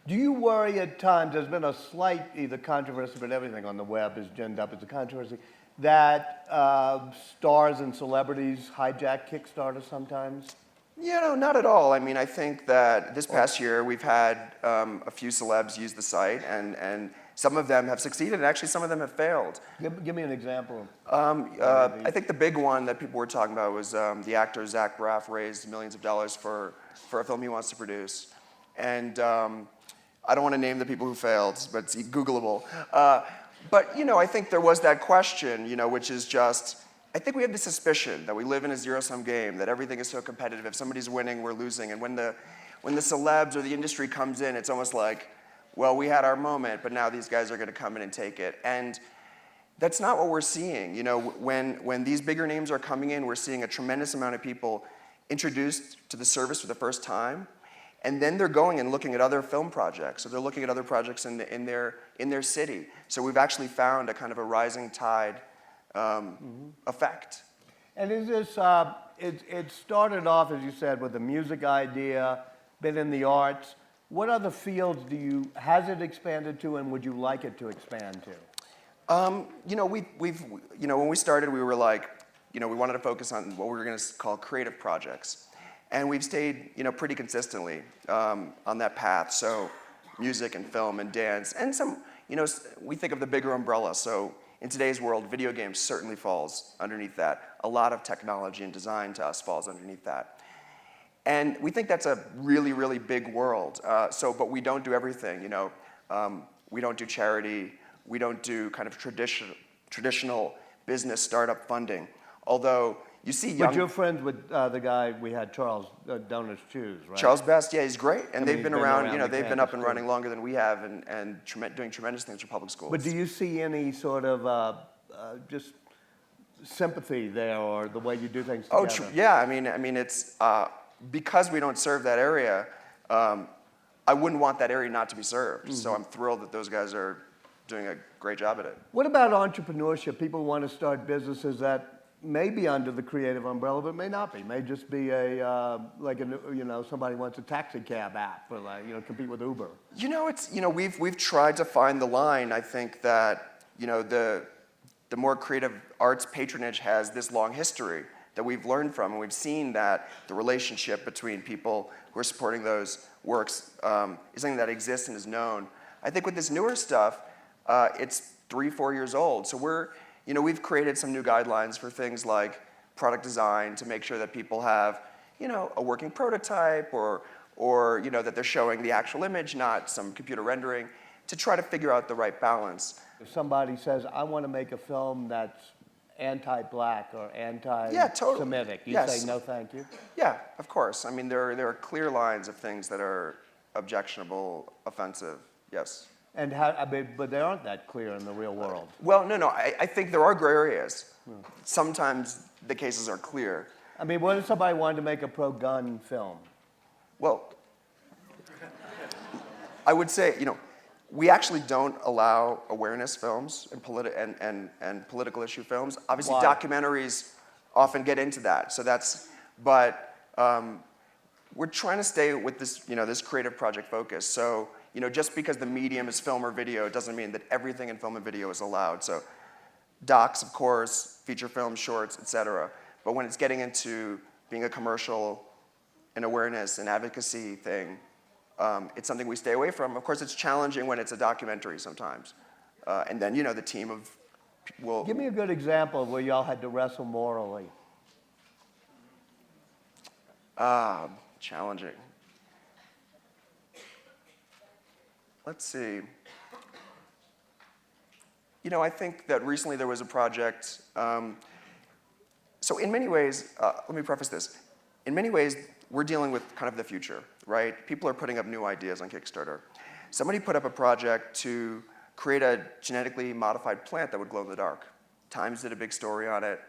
[SPEAKER 8] Do you worry at times, there's been a slight either controversy, but everything on the web is ginned up as a controversy, that stars and celebrities hijack Kickstarter sometimes?
[SPEAKER 5] You know, not at all. I mean, I think that this past year we've had a few celebs use the site, and some of them have succeeded, and actually some of them have failed.
[SPEAKER 8] Give me an example.
[SPEAKER 5] I think the big one that people were talking about was the actor Zach Braff raised millions of dollars for a film he wants to produce. And I don't want to name the people who failed, but it's Googleable. But, you know, I think there was that question, you know, which is just, I think we have the suspicion that we live in a zero-sum game, that everything is so competitive. If somebody's winning, we're losing. And when the celebs or the industry comes in, it's almost like, well, we had our moment, but now these guys are going to come in and take it. And that's not what we're seeing. You know, when these bigger names are coming in, we're seeing a tremendous amount of people introduced to the service for the first time. And then they're going and looking at other film projects, or they're looking at other projects in their city. So we've actually found a kind of a rising tide effect.
[SPEAKER 8] And is this, it started off, as you said, with a music idea, been in the arts. What other fields has it expanded to, and would you like it to expand to?
[SPEAKER 5] You know, when we started, we were like, you know, we wanted to focus on what we were going to call creative projects. And we've stayed, you know, pretty consistently on that path. So music and film and dance and some, you know, we think of the bigger umbrella. So in today's world, video games certainly falls underneath that. A lot of technology and design to us falls underneath that. And we think that's a really, really big world. But we don't do everything, you know. We don't do charity. We don't do kind of traditional business startup funding. Although, you see
[SPEAKER 8] But
[SPEAKER 5] young
[SPEAKER 8] you're friends with the guy we had, Charles, Donors Choose, right?
[SPEAKER 5] Charles Best, yeah, he's great, and
[SPEAKER 8] I mean,
[SPEAKER 5] they've
[SPEAKER 8] he's
[SPEAKER 5] been
[SPEAKER 8] been
[SPEAKER 5] around.
[SPEAKER 8] around
[SPEAKER 5] You know,
[SPEAKER 8] the
[SPEAKER 5] they've been up
[SPEAKER 8] campus,
[SPEAKER 5] and
[SPEAKER 8] too.
[SPEAKER 5] running longer than we have, and doing tremendous things for public schools.
[SPEAKER 8] But do you see any sort of just sympathy there, or the way you do things together?
[SPEAKER 5] Oh, yeah. I mean, it's because we don't serve that area. I wouldn't want that area not to be served. So I'm thrilled that those guys are doing a great job at it.
[SPEAKER 8] What about entrepreneurship? People want to start businesses that may be under the creative umbrella, but may not be. May just be somebody wants a taxi cab app, or compete with Uber.
[SPEAKER 5] You know, we've tried to find the line. I think that the more creative arts patronage has this long history that we've learned from, and we've seen that the relationship between people who are supporting those works is something that exists and is known. I think with this newer stuff, it's 3-4 years old. So we've created some new guidelines for things like product design to make sure that people have, a working prototype or that they're showing the actual image, not some computer rendering, to try to figure out the right balance.
[SPEAKER 8] If somebody says, I want to make a film that's anti-black or anti-Semitic,
[SPEAKER 5] Yeah, totally.
[SPEAKER 8] you
[SPEAKER 5] Yes.
[SPEAKER 8] say no thank you?
[SPEAKER 5] Yeah, of course. I mean, there are clear lines of things that are objectionable, offensive, yes.
[SPEAKER 8] And but they aren't that clear in the real world.
[SPEAKER 5] Well, no, I think there are gray areas. Sometimes the cases are clear.
[SPEAKER 8] I mean, what if somebody wanted to make a pro-gun film?
[SPEAKER 5] Well, I would say, we actually don't allow awareness films and political issue films. Obviously,
[SPEAKER 8] Why?
[SPEAKER 5] documentaries often get into that. So but we're trying to stay with this, this creative project focus. So, just because the medium is film or video, it doesn't mean that everything in film and video is allowed. So, docs, of course, feature films, shorts, etc. But when it's getting into being a commercial, an awareness, an advocacy thing, it's something we stay away from. Of course, it's challenging when it's a documentary sometimes. And then, the team will...
[SPEAKER 8] Give me a good example of where y'all had to wrestle morally.
[SPEAKER 5] Challenging. Let's see. I think that recently there was a project. So in many ways, let me preface this. In many ways, we're dealing with kind of the future, right? People are putting up new ideas on Kickstarter. Somebody put up a project to create a genetically modified plant that would glow in the dark. Times did a big story on it.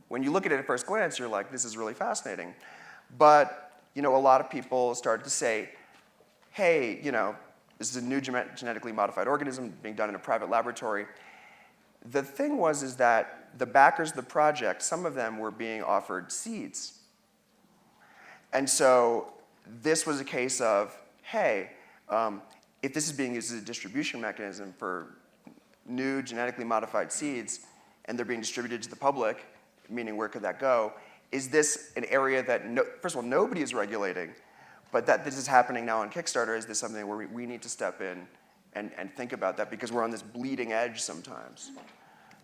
[SPEAKER 5] When you look at it at first glance, you're like, this is really fascinating. But, a lot of people started to say, hey, this is a new genetically modified organism being done in a private laboratory. The thing is that the backers of the project, some of them were being offered seeds. And so this was a case of, hey, if this is being used as a distribution mechanism for new genetically modified seeds, and they're being distributed to the public, meaning where could that go? Is this an area that, first of all, nobody is regulating, but that this is happening now on Kickstarter? Is this something where we need to step in and think about that, because we're on this bleeding edge sometimes?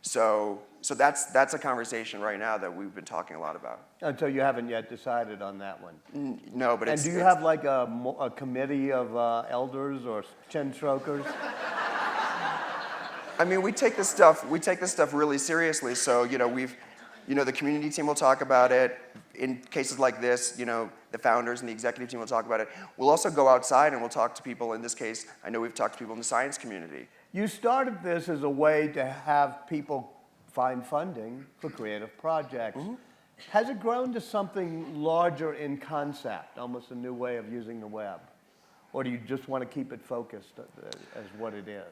[SPEAKER 5] So that's a conversation right now that we've been talking a lot about.
[SPEAKER 8] And so you haven't yet decided on that one?
[SPEAKER 5] No, but
[SPEAKER 8] And do you have like a committee of elders or chin strokers?
[SPEAKER 5] I mean, we take this stuff really seriously. So, the community team will talk about it. In cases like this, the founders and the executive team will talk about it. We'll also go outside and we'll talk to people. In this case, I know we've talked to people in the science community.
[SPEAKER 8] You started this as a way to have people find funding for creative projects. Has it grown to something larger in concept, almost a new way of using the web? Or do you just want to keep it focused as what it is?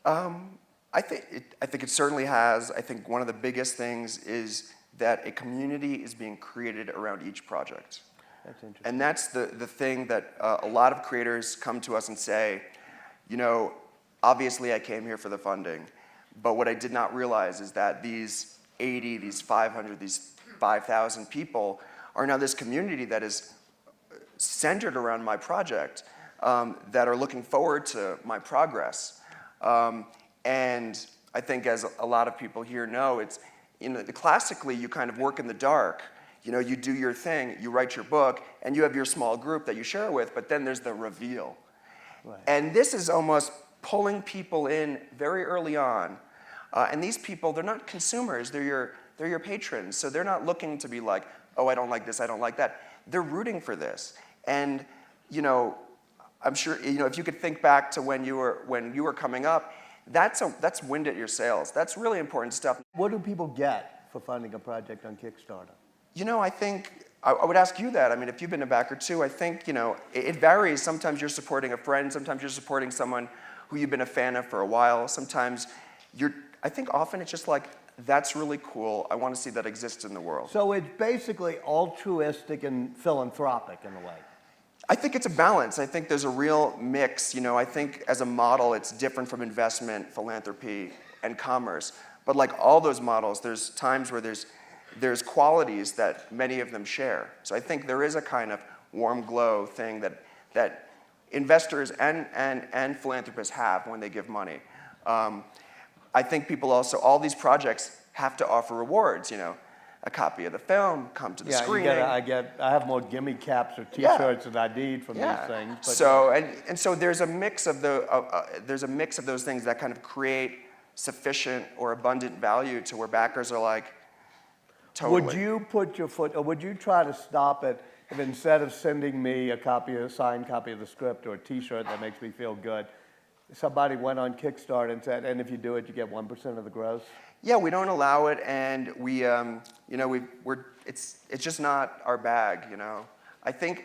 [SPEAKER 5] I think it certainly has. I think one of the biggest things is that a community is being created around each project.
[SPEAKER 8] That's interesting.
[SPEAKER 5] And that's the thing that a lot of creators come to us and say, obviously I came here for the funding, but what I did not realize is that these 80, these 500, these 5,000 people are now this community that is centered around my project, that are looking forward to my progress. And I think, as a lot of people here know, it's, classically you kind of work in the dark. You do your thing, you write your book, and you have your small group that you share with, but then there's the reveal.
[SPEAKER 8] Right.
[SPEAKER 5] And this is almost pulling people in very early on. And these people, they're not consumers, they're they're your patrons. So they're not looking to be like, oh, I don't like this, I don't like that. They're rooting for this. And, you know, I'm sure, you know, if you could think back to when you were coming up, that's wind at your sails. That's really important stuff.
[SPEAKER 8] What do people get for funding a project on Kickstarter?
[SPEAKER 5] You know, I think, I would ask you that. I mean, if you've been a backer too, I think, you know, it varies. Sometimes you're supporting a friend, sometimes you're supporting someone who you've been a fan of for a while. Sometimes I think often it's just like, that's really cool. I want to see that exist in the world.
[SPEAKER 8] So it's basically altruistic and philanthropic in a way.
[SPEAKER 5] I think it's a balance. I think there's a real mix. You know, I think as a model, it's different from investment, philanthropy, and commerce. But like all those models, there's times where there's qualities that many of them share. So I think there is a kind of warm glow thing that investors and philanthropists have when they give money. I think people also, all these projects have to offer rewards, you know, a copy of the film, come to the screening.
[SPEAKER 8] I have more gimme caps or T-shirts than I need from these things. But
[SPEAKER 5] so and so there's a mix of those things that kind of create sufficient or abundant value to where backers are like, totally.
[SPEAKER 8] Would you put your foot, or would you try to stop it if instead of sending me a signed copy of the script or a T-shirt that makes me feel good, somebody went on Kickstarter and said, and if you do it, you get 1% of the gross?
[SPEAKER 5] Yeah, we don't allow it, and we, you know, it's just not our bag, you know. I think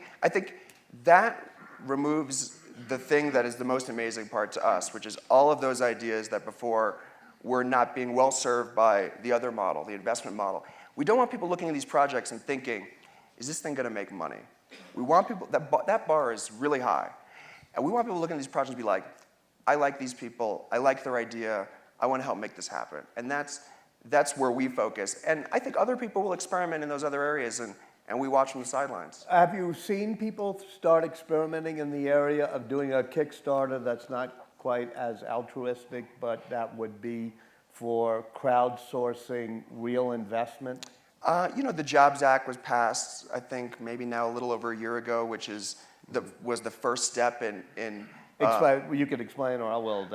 [SPEAKER 5] that removes the thing that is the most amazing part to us, which is all of those ideas that before were not being well served by the other model, the investment model. We don't want people looking at these projects and thinking, is this thing going to make money? We want people, that bar is really high, and we want people looking at these projects and be like, I like these people, I like their idea, I want to help make this happen. And that's where we focus. And I think other people will experiment in those other areas, and we watch from the sidelines.
[SPEAKER 8] Have you seen people start experimenting in the area of doing a Kickstarter that's not quite as altruistic, but that would be for crowdsourcing real investment?
[SPEAKER 5] You know, the Jobs Act was passed, I think, maybe now a little over a year ago, which was the first step in
[SPEAKER 8] you could explain, or I will.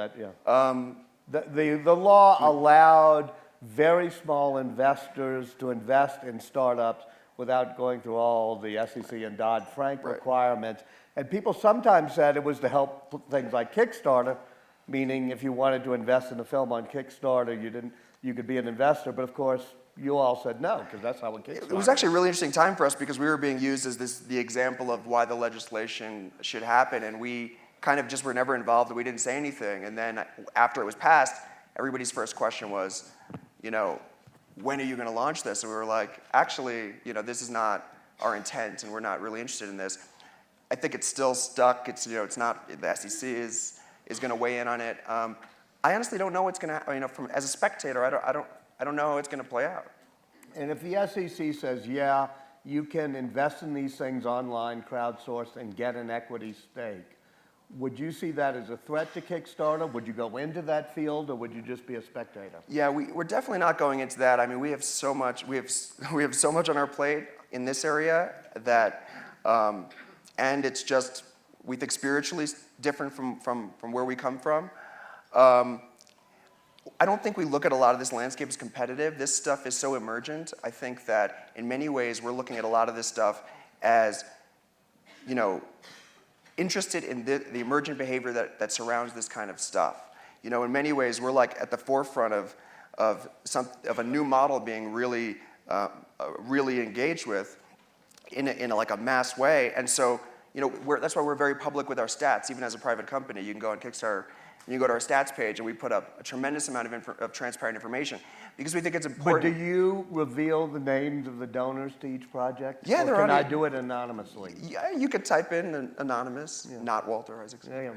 [SPEAKER 8] The law allowed very small investors to invest in startups without going through all the SEC and Dodd-Frank requirements. And people sometimes said it was to help things like Kickstarter, meaning if you wanted to invest in a film on Kickstarter, you could be an investor. But of course, you all said no, because that's how it Kickstarter.
[SPEAKER 5] It was actually a really interesting time for us because we were being used as the example of why the legislation should happen, and we kind of just were never involved, and we didn't say anything. And then after it was passed, everybody's first question was, you know, when are you going to launch this? And we were like, actually, you know, this is not our intent, and we're not really interested in this. I think it's still stuck. It's, you know, it's not, the SEC is going to weigh in on it. I honestly don't know what's going to, you know, as a spectator, I don't know how it's going to play out.
[SPEAKER 8] And if the SEC says, yeah, you can invest in these things online, crowdsourced, and get an equity stake, would you see that as a threat to Kickstarter? Would you go into that field, or would you just be a spectator?
[SPEAKER 5] Yeah, we're definitely not going into that. I mean, we have so much on our plate in this area that, and it's just, we think spiritually different from where we come from. I don't think we look at a lot of this landscape as competitive. This stuff is so emergent. I think that in many ways we're looking at a lot of this stuff as, you know, interested in the emergent behavior that surrounds this kind of stuff. You know, in many ways, we're like at the forefront of a new model being really engaged with in like a mass way. And so, you know, that's why we're very public with our stats. Even as a private company, you can go on Kickstarter, and you go to our stats page, and we put up a tremendous amount of transparent information because we think it's important.
[SPEAKER 8] But do you reveal the names of the donors to each project?
[SPEAKER 5] Yeah,
[SPEAKER 8] or can I do it anonymously?
[SPEAKER 5] Yeah, you could type in anonymous, not Walter Isaacson.
[SPEAKER 8] Yeah,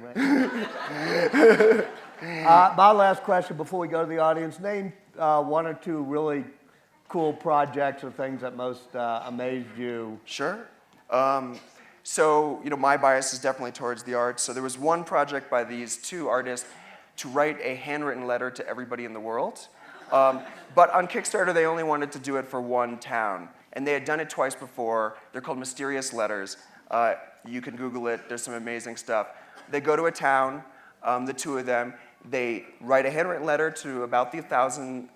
[SPEAKER 8] right. My last question before we go to the audience, name one or two really cool projects or things that most amazed you.
[SPEAKER 5] Sure. So, you know, my bias is definitely towards the arts. So there was one project by these two artists to write a handwritten letter to everybody in the world. But on Kickstarter, they only wanted to do it for one town. And they had done it twice before. They're called Mysterious Letters. You can Google it. There's some amazing stuff. They go to a town, the two of them. They write a handwritten letter to about 1,000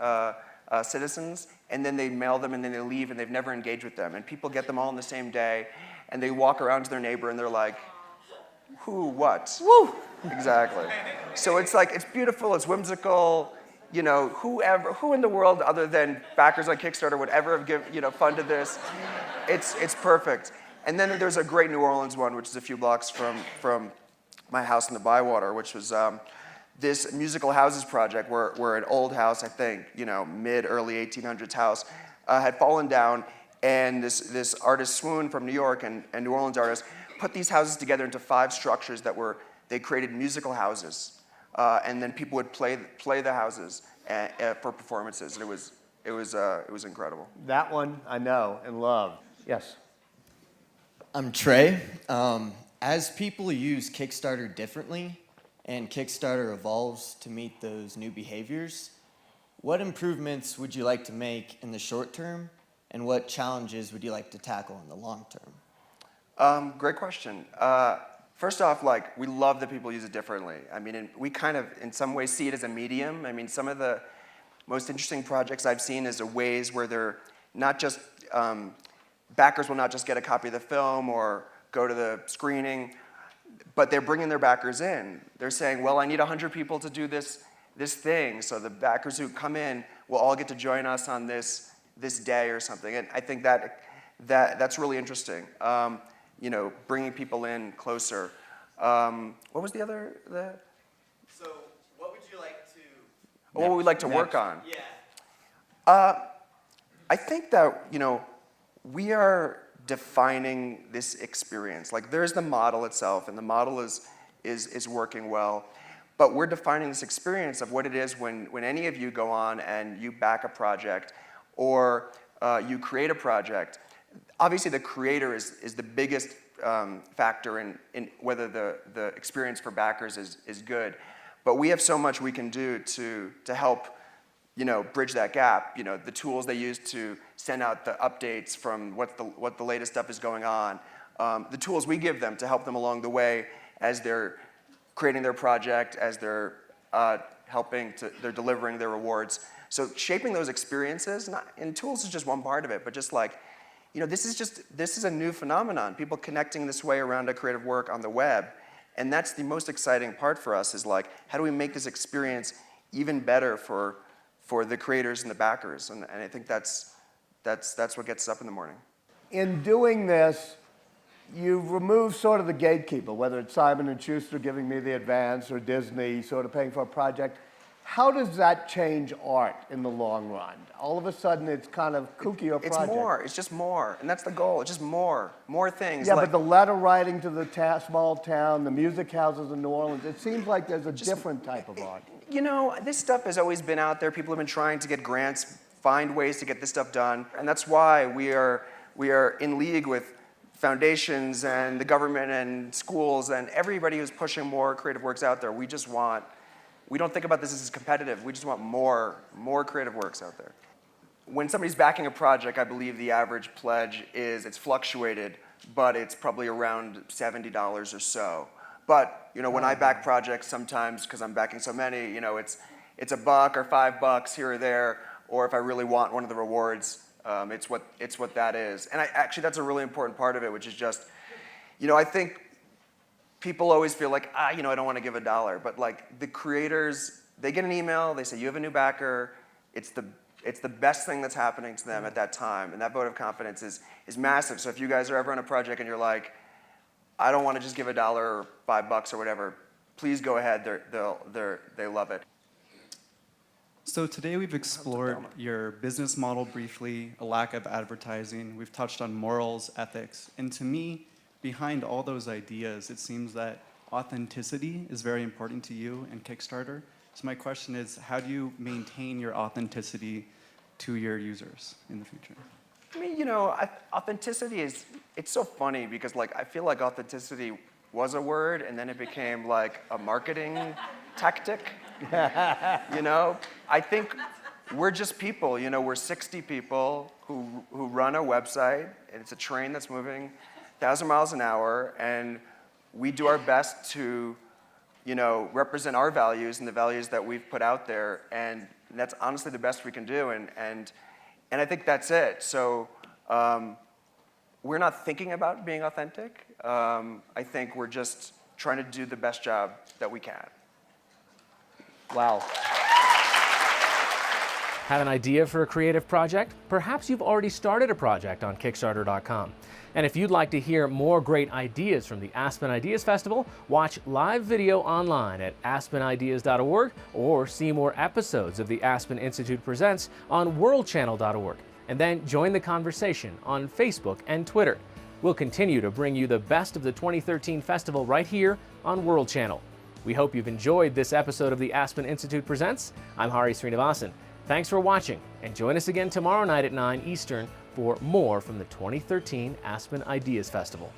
[SPEAKER 5] citizens, and then they mail them, and then they leave, and they've never engaged with them. And people get them all on the same day, and they walk around to their neighbor, and they're like, who, what? Woo! Exactly. So it's like, it's beautiful, it's whimsical. You know, who in the world other than backers like Kickstarter would ever have funded this? It's perfect. And then there's a great New Orleans one, which is a few blocks from my house in the Bywater, which was this musical houses project where an old house, I think, mid-early 1800s house, had fallen down, and this artist Swoon from New York and New Orleans artist put these houses together into 5 structures they created musical houses. And then people would play the houses for performances, and it was incredible.
[SPEAKER 8] That one I know and love. Yes.
[SPEAKER 9] I'm Trey. As people use Kickstarter differently, and Kickstarter evolves to meet those new behaviors, what improvements would you like to make in the short term, and what challenges would you like to tackle in the long term?
[SPEAKER 5] Great question. First off, we love that people use it differently. I mean, we kind of, in some ways, see it as a medium. I mean, some of the most interesting projects I've seen is ways where they're not just, backers will not just get a copy of the film or go to the screening, but they're bringing their backers in. They're saying, well, I need 100 people to do this thing, so the backers who come in will all get to join us on this day or something. And I think that's really interesting. Bringing people in closer. What was the other?
[SPEAKER 9] So, what would you like to?
[SPEAKER 5] What would we like to work on?
[SPEAKER 9] Yeah.
[SPEAKER 5] I think that we are defining this experience. Like, there's the model itself, and the model is working well, but we're defining this experience of what it is when any of you go on and you back a project, or you create a project. Obviously, the creator is the biggest factor in whether the experience for backers is good. But we have so much we can do to help bridge that gap. The tools they use to send out the updates from what the latest stuff is going on. The tools we give them to help them along the way as they're creating their project, as they're they're delivering their rewards. So shaping those experiences, and tools is just one part of it, but just this is a new phenomenon, people connecting this way around a creative work on the web. And that's the most exciting part for us, is how do we make this experience even better for the creators and the backers? And I think that's what gets us up in the morning.
[SPEAKER 8] In doing this, you've removed sort of the gatekeeper, whether it's Simon & Schuster giving me the advance or Disney sort of paying for a project. How does that change art in the long run? All of a sudden, it's kind of kookier project.
[SPEAKER 5] It's more. It's just more. And that's the goal. It's just more things.
[SPEAKER 8] Yeah, but the letter writing to the small town, the music houses in New Orleans, it seems like there's a different type of art.
[SPEAKER 5] This stuff has always been out there. People have been trying to get grants, find ways to get this stuff done. And that's why we are in league with foundations and the government and schools and everybody who's pushing more creative works out there. We don't think about this as competitive. We just want more creative works out there. When somebody's backing a project, I believe the average pledge it's fluctuated, but it's probably around $70 or so. But when I back projects, sometimes because I'm backing so many, it's $1 or $5 here or there, or if I really want one of the rewards, it's what that is. And actually that's a really important part of it, which is just, I think people always feel like, I don't want to give $1, but the creators, they get an email, they say, you have a new backer, it's the best thing that's happening to them at that time, and that vote of confidence is massive. So if you guys are ever on a project and you're like, I don't want to just give $1 or $5 or whatever, please go ahead, they love it.
[SPEAKER 10] So today we've explored your business model briefly, a lack of advertising, we've touched on morals, ethics, and to me, behind all those ideas, it seems that authenticity is very important to you and Kickstarter. So my question is, how do you maintain your authenticity to your users in the future?
[SPEAKER 5] I mean, authenticity it's so funny because I feel like authenticity was a word and then it became a marketing tactic. I think we're just people, we're 60 people who run a website, and it's a train that's moving 1,000 miles an hour, and we do our best to, represent our values and the values that we've put out there, and that's honestly the best we can do. And I think that's it. So we're not thinking about being authentic. I think we're just trying to do the best job that we can.
[SPEAKER 8] Wow.
[SPEAKER 6] Have an idea for a creative project? Perhaps you've already started a project on Kickstarter.com. And if you'd like to hear more great ideas from the Aspen Ideas Festival, watch live video online at aspenideas.org or see more episodes of the Aspen Institute Presents on worldchannel.org. And then join the conversation on Facebook and Twitter. We'll continue to bring you the best of the 2013 festival right here on World Channel. We hope you've enjoyed this episode of the Aspen Institute Presents. I'm Hari Srinivasan. Thanks for watching, and join us again tomorrow night at 9 Eastern for more from the 2013 Aspen Ideas Festival.